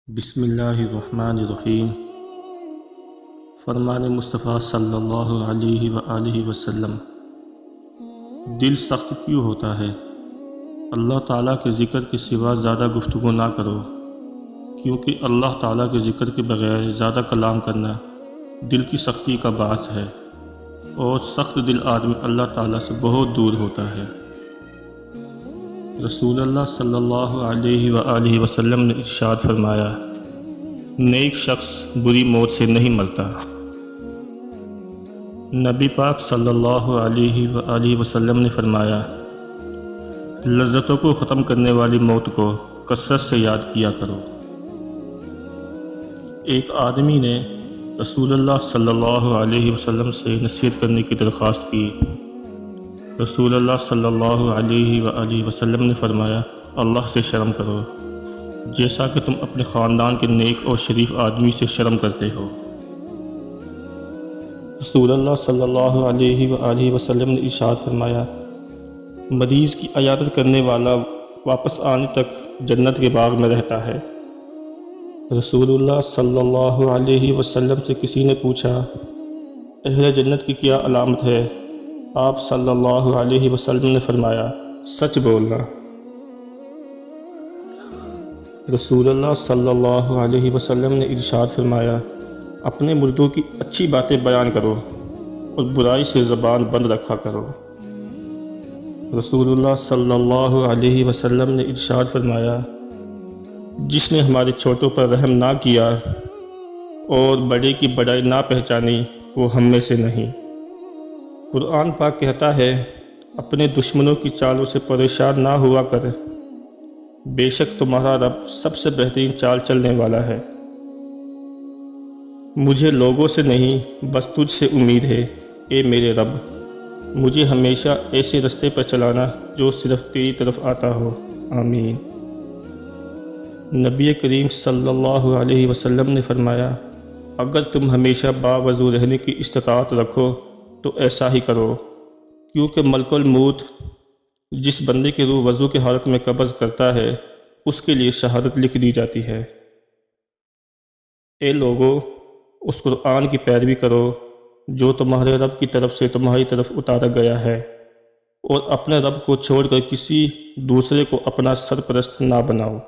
بسم اللہ الرحمن الرحیم۔ فرمان مصطفیٰ صلی اللہ علیہ وآلہ وسلم۔ دل سخت کیوں ہوتا ہے؟ اللہ تعالیٰ کے ذکر کے سوا زیادہ گفتگو نہ کرو، کیونکہ اللہ تعالیٰ کے ذکر کے بغیر زیادہ کلام کرنا دل کی سختی کا باعث ہے، اور سخت دل آدمی اللہ تعالیٰ سے بہت دور ہوتا ہے۔ رسول اللہ صلی اللہ علیہ وآلہ وسلم نے ارشاد فرمایا، نیک شخص بری موت سے نہیں مرتا۔ نبی پاک صلی اللہ علیہ وآلہ وسلم نے فرمایا، لذتوں کو ختم کرنے والی موت کو کثرت سے یاد کیا کرو۔ ایک آدمی نے رسول اللہ صلی اللہ علیہ وسلم سے نصیحت کرنے کی درخواست کی۔ رسول اللہ صلی اللہ علیہ وآلہ وسلم نے فرمایا، اللہ سے شرم کرو، جیسا کہ تم اپنے خاندان کے نیک اور شریف آدمی سے شرم کرتے ہو۔ رسول اللہ صلی اللہ علیہ وآلہ وسلم نے ارشاد فرمایا، مریض کی عیادت کرنے والا واپس آنے تک جنت کے باغ میں رہتا ہے۔ رسول اللہ صلی اللہ علیہ وسلم سے کسی نے پوچھا، اہل جنت کی کیا علامت ہے؟ آپ صلی اللہ علیہ وسلم نے فرمایا، سچ بولنا۔ رسول اللہ صلی اللہ علیہ وسلم نے ارشاد فرمایا، اپنے مردوں کی اچھی باتیں بیان کرو اور برائی سے زبان بند رکھا کرو۔ رسول اللہ صلی اللہ علیہ وسلم نے ارشاد فرمایا، جس نے ہمارے چھوٹوں پر رحم نہ کیا اور بڑے کی بڑائی نہ پہچانی، وہ ہم میں سے نہیں۔ قرآن پاک کہتا ہے، اپنے دشمنوں کی چالوں سے پریشان نہ ہوا کر، بے شک تمہارا رب سب سے بہترین چال چلنے والا ہے۔ مجھے لوگوں سے نہیں بس تجھ سے امید ہے، اے میرے رب، مجھے ہمیشہ ایسے رستے پر چلانا جو صرف تیری طرف آتا ہو، آمین۔ نبی کریم صلی اللہ علیہ وسلم نے فرمایا، اگر تم ہمیشہ باوضو رہنے کی استطاعت رکھو تو ایسا ہی کرو، کیونکہ ملک الموت جس بندے کی روح وضو کی حالت میں قبض کرتا ہے، اس کے لیے شہادت لکھ دی جاتی ہے۔ اے لوگو، اس قرآن کی پیروی کرو جو تمہارے رب کی طرف سے تمہاری طرف اتارا گیا ہے، اور اپنے رب کو چھوڑ کر کسی دوسرے کو اپنا سرپرست نہ بناؤ۔